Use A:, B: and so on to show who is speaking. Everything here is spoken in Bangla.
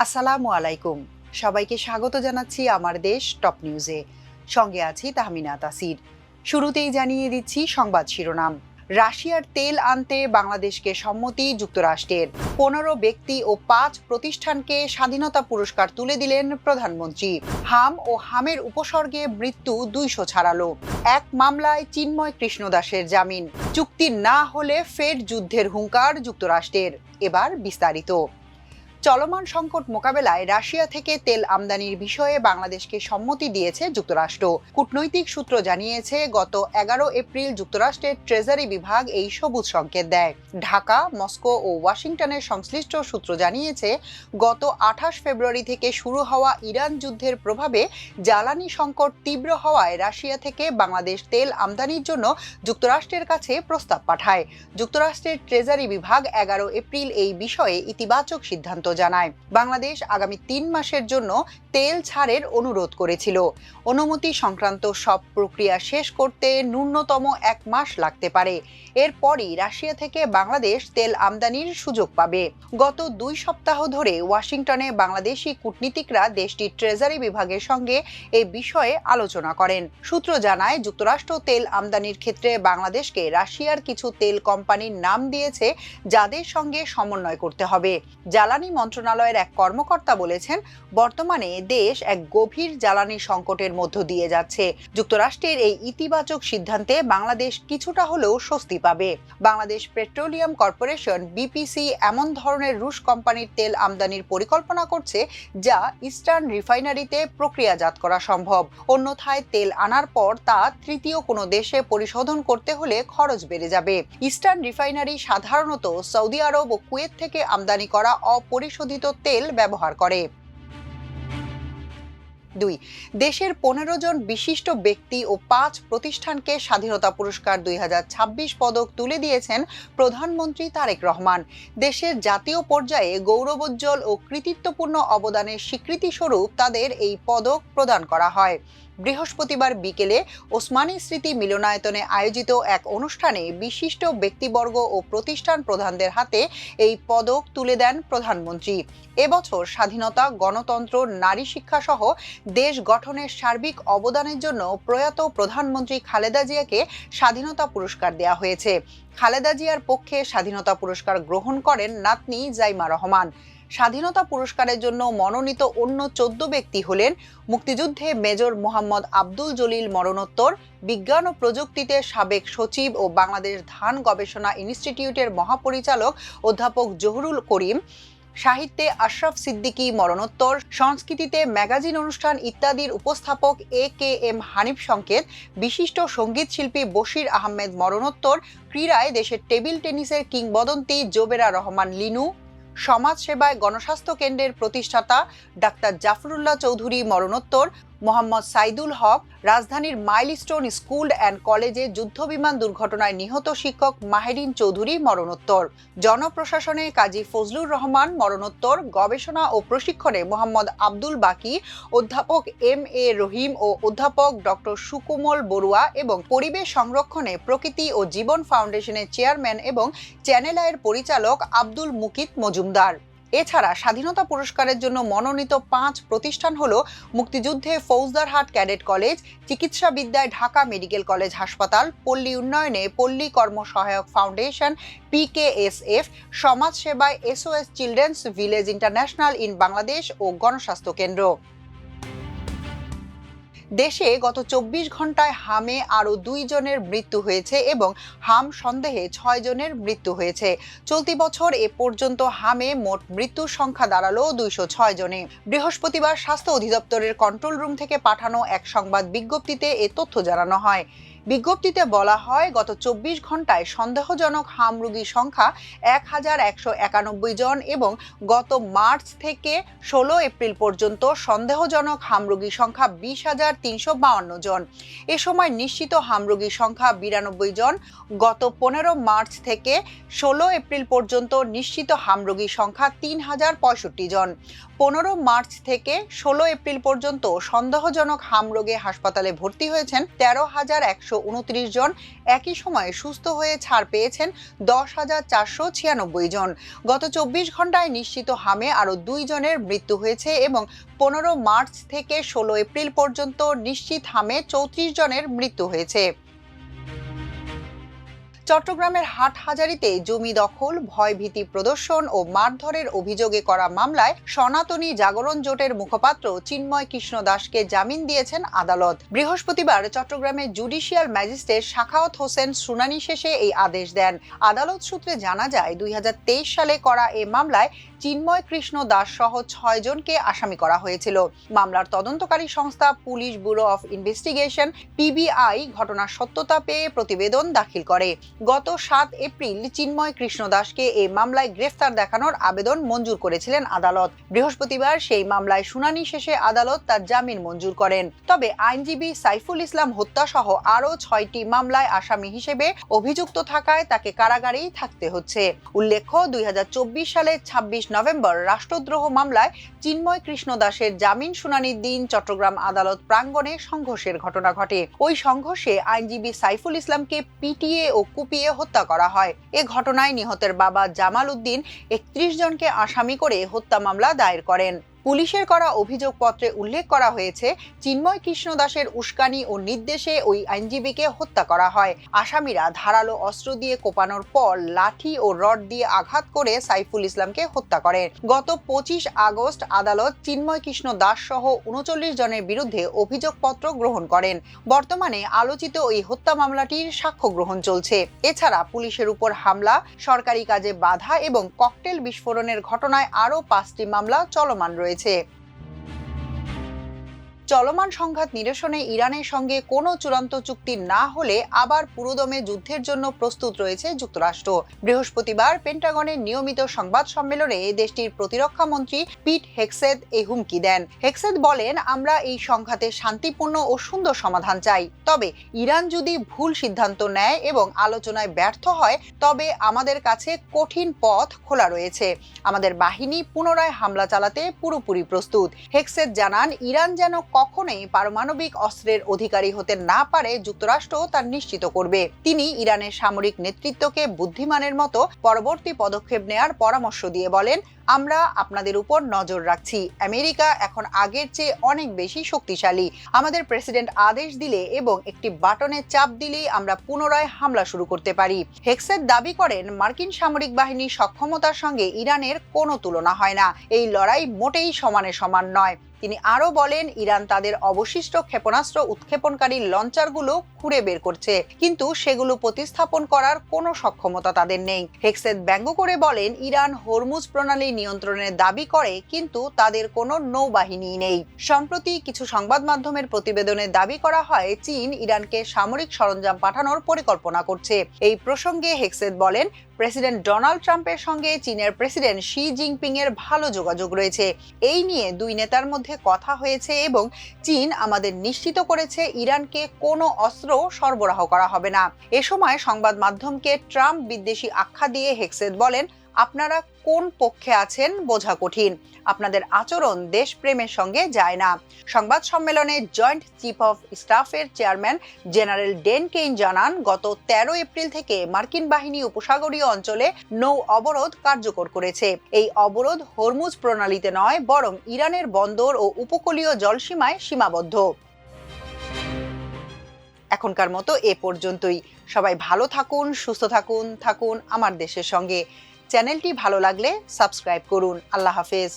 A: আসসালামু আলাইকুম। সবাইকে স্বাগত জানাচ্ছি আমার দেশ টপ নিউজে। সঙ্গে আছি তাহমিনা তাসির। শুরুতেই জানিয়ে দিচ্ছি সংবাদ শিরোনাম। রাশিয়ার তেল আনতে বাংলাদেশকে সম্মতি যুক্তরাষ্ট্রের। 15 ব্যক্তি ও 5 প্রতিষ্ঠানকে স্বাধীনতা পুরস্কার তুলে দিলেন প্রধানমন্ত্রী। হাম ও হামের উপসর্গে মৃত্যু 200 ছাড়ালো। এক মামলায় চিন্ময় কৃষ্ণদাসের জামিন। চুক্তি না হলে ফের যুদ্ধের হুঙ্কার যুক্তরাষ্ট্রের। এবার বিস্তারিত। চলমান সংকট মোকাবেলায় রাশিয়া থেকে তেল আমদানির বিষয়ে বাংলাদেশকে সম্মতি দিয়েছে যুক্তরাষ্ট্র। কূটনৈতিক সূত্র জানিয়েছে, গত 11 এপ্রিল যুক্তরাষ্ট্রের ট্রেজারি বিভাগ এই সবুজ সংকেত দেয়। ঢাকা, মস্কো ও ওয়াশিংটনের সংশ্লিষ্ট সূত্র জানিয়েছে, গত 28 ফেব্রুয়ারি থেকে শুরু হওয়া ইরান যুদ্ধের প্রভাবে জ্বালানি সংকট তীব্র হওয়ায় রাশিয়া থেকে বাংলাদেশ তেল আমদানির জন্য যুক্তরাষ্ট্রের কাছে প্রস্তাব পাঠায়। যুক্তরাষ্ট্রের ট্রেজারি বিভাগ 11 এপ্রিল এই বিষয়ে ইতিবাচক সিদ্ধান্ত জানায়। বাংলাদেশ আগামী 3 মাসের জন্য তেল ছাড়ের অনুরোধ করেছিল। অনুমতি সংক্রান্ত সব প্রক্রিয়া শেষ করতে ন্যূনতম 1 মাস লাগতে পারে। এরপরই রাশিয়া থেকে বাংলাদেশ তেল আমদানির সুযোগ পাবে। গত 2 সপ্তাহ ধরে ওয়াশিংটনে বাংলাদেশি কূটনীতিকরা দেশটির ট্রেজারি বিভাগের সঙ্গে এই বিষয়ে আলোচনা করেন। সূত্র জানায়, যুক্তরাষ্ট্র তেল আমদানির ক্ষেত্রে বাংলাদেশকে রাশিয়ার কিছু তেল কোম্পানির নাম দিয়েছে, যাদের সঙ্গে সমন্বয় করতে হবে। জ্বালানি মন্ত্রণালয়ের এক কর্মকর্তা বলেছেন, বর্তমানে দেশ এক গভীর জ্বালানি সংকটের মধ্য দিয়ে যাচ্ছে। যুক্তরাষ্ট্রের এই ইতিবাচক সিদ্ধান্তে বাংলাদেশ কিছুটা হলেও স্বস্তি পাবে। বাংলাদেশ পেট্রোলিয়াম কর্পোরেশন বিপিসি এমন ধরনের রুশ কোম্পানির তেল আমদানির পরিকল্পনা করছে, যা ইস্টার্ন রিফাইনারিতে প্রক্রিয়াজাত করা সম্ভব। অন্যথায় তেল আনার পর তা তৃতীয় কোনো দেশে পরিশোধন করতে হলে খরচ বেড়ে যাবে। ইস্টার্ন রিফাইনারি সাধারণত সৌদি আরব ও কুয়েত থেকে আমদানি করা অপরিশোধিত তেল ব্যবহার করে। 2. দেশের 15 জন বিশিষ্ট ব্যক্তি ও 5 প্রতিষ্ঠানকে স্বাধীনতা পুরস্কার 2026 পদক তুলে দিয়েছেন প্রধানমন্ত্রী তারেক রহমান। দেশের জাতীয় পর্যায়ে গৌরবোজ্জ্বল ও কৃতিত্বপূর্ণ অবদানের স্বীকৃতি স্বরূপ তাদের এই পদক প্রদান করা হয়। বৃহস্পতিবার বিকেলে ওসমানী স্মৃতি মিলনায়তনে আয়োজিত এক অনুষ্ঠানে বিশিষ্ট ব্যক্তিবর্গ ও প্রতিষ্ঠান প্রধানদের হাতে এই পদক তুলে দেন প্রধানমন্ত্রী। এবছর স্বাধীনতা, গণতন্ত্র, নারী শিক্ষা সহ দেশ গঠনের সার্বিক অবদানের জন্য প্রয়াত প্রধানমন্ত্রী খালেদা জিয়াকে স্বাধীনতা পুরস্কার দেওয়া হয়েছে। খালেদা জিয়ার পক্ষে স্বাধীনতা পুরস্কার গ্রহণ করেন নাতনি জাইমা রহমান। স্বাধীনতা পুরস্কারের জন্য মনোনীত অন্য 14 ব্যক্তি হলেন মুক্তিযুদ্ধে মেজর মোহাম্মদ আব্দুল জলিল মরণোত্তর, বিজ্ঞান ও প্রযুক্তিতে সাবেক সচিব ও বাংলাদেশ ধান গবেষণা ইনস্টিটিউটের মহাপরিচালক অধ্যাপক জহুরুল করিম, সাহিত্যে আশরাফ সিদ্দিকী মরণোত্তর, সংস্কৃতিতে ম্যাগাজিন অনুষ্ঠান ইত্যাদির উপস্থাপক AKM হানিফ সংকেত, বিশিষ্ট সঙ্গীত শিল্পী বশির আহমেদ মরণোত্তর, ক্রীড়ায় দেশের টেবিল টেনিসের কিংবদন্তি জোবেরা রহমান লিনু, সমাজ সেবায় গণস্বাস্থ্য কেন্দ্রের প্রতিষ্ঠাতা ডাক্তার জাফরুল্লাহ চৌধুরী মরণোত্তর, মোহাম্মদ সাইদুল হক, রাজধানীর মাইলস্টোন স্কুল অ্যান্ড কলেজে যুদ্ধবিমান দুর্ঘটনায় নিহত শিক্ষক মাহেরিন চৌধুরী মরণোত্তর, জনপ্রশাসনে কাজী ফজলুর রহমান মরণোত্তর, গবেষণা ও প্রশিক্ষণে মোহাম্মদ আব্দুল বাকি, অধ্যাপক MA রহিম ও অধ্যাপক ডক্টর সুকোমল বড়ুয়া এবং পরিবেশ সংরক্ষণে প্রকৃতি ও জীবন ফাউন্ডেশনের চেয়ারম্যান এবং চ্যানেল আইয়ের পরিচালক আব্দুল মুকিত মজুমদার। এছাড়া স্বাধীনতা পুরস্কারের জন্য মনোনীত 5 প্রতিষ্ঠান হলো মুক্তিযুদ্ধে ফৌজদারহাট ক্যাডেট কলেজ, চিকিৎসা বিদ্যায় ঢাকা মেডিকেল কলেজ হাসপাতাল, পল্লী উন্নয়নে পল্লী কর্ম সহায়ক ফাউন্ডেশন PKSF, সমাজ সেবায় SOS children's village international in Bangladesh ও গণস্বাস্থ্য কেন্দ্র। দেশে গত 24 ঘন্টায় হামে আরও 2 জনের মৃত্যু হয়েছে এবং হাম সন্দেহে 6 জনের মৃত্যু হয়েছে। চলতি বছর এ পর্যন্ত হামে মোট মৃত্যুর সংখ্যা দাঁড়ালো 206 জনে। বৃহস্পতিবার স্বাস্থ্য অধিদপ্তরের কন্ট্রোল রুম থেকে পাঠানো এক সংবাদ বিজ্ঞপ্তিতে এ তথ্য জানানো হয়। বিজ্ঞপ্তিতে বলা হয়, গত 24 ঘন্টায় সন্দেহজনক হাম রোগীর সংখ্যা 1191 জন এবং গত মার্চ থেকে 16 এপ্রিল পর্যন্ত সন্দেহজনক হাম রোগীর সংখ্যা 20,352 জন। এ সময় নিশ্চিত হাম রোগীর সংখ্যা 92 জন। গত 15 মার্চ থেকে 16 এপ্রিল পর্যন্ত নিশ্চিত হাম রোগীর সংখ্যা 3,065 জন। 15 মার্চ থেকে 16 এপ্রিল পর্যন্ত সন্দেহজনক হাম রোগে হাসপাতালে ভর্তি হয়েছেন 13,100 529 জন, একই সময়ে সুস্থ হয়ে ছাড় পেয়েছেন 10,496 জন। গত 24 ঘন্টায় নিশ্চিত হামে আরও 2 জনের মৃত্যু হয়েছে এবং 15 মার্চ থেকে 16 এপ্রিল পর্যন্ত নিশ্চিত হামে 34 জনের মৃত্যু হয়েছে। চট্টগ্রামের হাটহাজারীতে জমি দখল, ভয়ভীতি প্রদর্শন ও মারধরের অভিযোগে করা মামলায় সনাতনী জাগরণ জোটের মুখপাত্র চিন্ময় কৃষ্ণ দাসকে জামিন দিয়েছেন আদালত। বৃহস্পতিবার চট্টগ্রামের জুডিশিয়াল ম্যাজিস্ট্রেট সাখাওয়াত হোসেন শুনানি শেষে এই আদেশ দেন। আদালত সূত্রে জানা যায়, 2023 সালে করা এ মামলায় চিন্ময় কৃষ্ণ দাস সহ 6 জনকে আসামি করা হয়েছিল। মামলার তদন্তকারী সংস্থা police bureau of investigation (PBI) ঘটনার সত্যতা পেয়ে প্রতিবেদন দাখিল করে। গত 7 এপ্রিল চিন্ময় কৃষ্ণ দাসকে এই মামলায় গ্রেফতার দেখানোর আবেদন মঞ্জুর করেছিলেন আদালত। বৃহস্পতিবার সেই মামলায় শুনানি শেষে আদালত তার জামিন মঞ্জুর করেন। তবে আইনজীবী সাইফুল ইসলাম হত্যা সহ আরও 6টি মামলায় আসামি হিসেবে অভিযুক্ত থাকায় তাকে কারাগারেই থাকতে হচ্ছে। উল্লেখ্য, 2024 সালের 26 নভেম্বর রাষ্ট্রদ্রোহ মামলায় চিন্ময় কৃষ্ণ দাসের জামিন শুনানির দিন চট্টগ্রাম আদালত প্রাঙ্গণে সংঘর্ষের ঘটনা ঘটে। ওই সংঘর্ষে আইনজীবী সাইফুল ইসলামকে পিটিয়ে ও কুপিয়ে হত্যা করা হয়। এ ঘটনায় নিহতের বাবা জামাল উদ্দিন 31 জনকে আসামি করে হত্যা মামলা দায়ের করেন। পুলিশের করা অভিযোগপত্রে উল্লেখ করা হয়েছে, চিন্ময় কৃষ্ণ দাসের উস্কানি ও নির্দেশে ওই আইনজীবীকে হত্যা করা হয়। আসামিরা ধারালো অস্ত্র দিয়ে কোপানোর পর লাঠি ও রড দিয়ে আঘাত করে সাইফুল ইসলামকে হত্যা করে। গত 25 আগস্ট আদালত চিন্ময় কৃষ্ণ দাস সহ 39 জনের বিরুদ্ধে অভিযোগপত্র গ্রহণ করেন। বর্তমানে আলোচিত ওই হত্যা মামলাটির সাক্ষ্য গ্রহণ চলছে। এছাড়া পুলিশের উপর হামলা, সরকারি কাজে বাধা এবং ককটেল বিস্ফোরণের ঘটনায় আরও 5টি মামলা চলমান রয়েছে। চলমান সংঘাত নিরসনে ইরানের সঙ্গে কোনো চূড়ান্ত চুক্তি না হলে আবার পুরোদমে যুদ্ধের জন্য প্রস্তুত রয়েছে যুক্তরাষ্ট্র। বৃহস্পতিবার পেন্টাগনের নিয়মিত সংবাদ সম্মেলনে দেশটির প্রতিরক্ষা মন্ত্রী পিট হেগসেথ এই হুমকি দেন। হেগসেথ বলেন, আমরা এই সংঘাতে শান্তিপূর্ণ ও সুন্দর সমাধান চাই। তবে ইরান যদি ভুল সিদ্ধান্ত নেয় এবং আলোচনায় ব্যর্থ হয়, তবে আমাদের কাছে কঠিন পথ খোলা রয়েছে। আমাদের বাহিনী পুনরায় হামলা চালাতে পুরোপুরি প্রস্তুত। হেগসেথ জানান, ইরান যেন কখনোই পারমাণবিক অস্ত্রের অধিকারী হতে না পারে যুক্তরাষ্ট্র তা নিশ্চিত করবে। তিনি ইরানের সামরিক নেতৃত্বকে বুদ্ধিমানের মতো পরবর্তী পদক্ষেপ নেয়ার পরামর্শ দিয়ে বলেন, আমরা আপনাদের উপর নজর রাখছি। আমেরিকা এখন আগের চেয়ে অনেক বেশি শক্তিশালী। আমাদের প্রেসিডেন্ট আদেশ দিলে এবং একটি বাটনে চাপ দিলেই আমরা পুনরায় হামলা শুরু করতে পারি। হেগসেথ দাবি করেন, মার্কিন সামরিক বাহিনীর সক্ষমতার সঙ্গে ইরানের কোনো তুলনা হয় না। এই লড়াই মোটেই সমানে সমান নয়। তিনি আরও বলেন, ইরান তাদের অবশিষ্ট ক্ষেপণাস্ত্র উৎক্ষেপণকারী লঞ্চারগুলো খুঁড়ে বের করছে, কিন্তু সেগুলো প্রতিস্থাপন করার কোনো সক্ষমতা তাদের নেই। হেগসেথ ব্যঙ্গ করে বলেন, ইরান হরমুজ প্রণালী নিয়ন্ত্রণের দাবি করে, কিন্তু তাদের কোনো নৌবাহিনী নেই। সম্প্রতি কিছু সংবাদ মাধ্যমের প্রতিবেদনে দাবি করা হয়, চীন ইরানকে সামরিক সরঞ্জাম পাঠানোর পরিকল্পনা করছে। এই প্রসঙ্গে হেগসেথ বলেন, প্রেসিডেন্ট ডোনাল্ড ট্রাম্পের সঙ্গে চীনের প্রেসিডেন্ট শি জিনপিং এর ভালো যোগাযোগ রয়েছে। এই নিয়ে দুই নেতার মধ্যে কথা হয়েছে এবং চীন আমাদের নিশ্চিত করেছে ইরানকে কোনো অস্ত্র সরবরাহ করা হবে না। এ সময় সংবাদ মাধ্যমকে ট্রাম্প বিদ্বেষী আখ্যা দিয়ে হেগসেথ বলেন, আপনারা কোন পক্ষে আছেন বোঝা কঠিন। আপনাদের আচরণ দেশপ্রেমের সঙ্গে যায় না। সংবাদ সম্মেলনে জয়েন্ট চিফ অফ স্টাফের চেয়ারম্যান জেনারেল ডেন কেইন জানান, গত 13 এপ্রিল থেকে মার্কিন বাহিনী উপসাগরীয় অঞ্চলে নৌ অবরোধ কার্যকর করেছে। এই অবরোধ হরমুজ প্রণালীতে নয়, বরং ইরানের বন্দর ও উপকূলীয় জলসীমায় সীমাবদ্ধ। এখনকার মতো এ পর্যন্তই। সবাই ভালো থাকুন, সুস্থ থাকুন আমার দেশের সঙ্গে। চ্যানেলটি ভালো লাগলে সাবস্ক্রাইব করুন। আল্লাহ হাফেজ।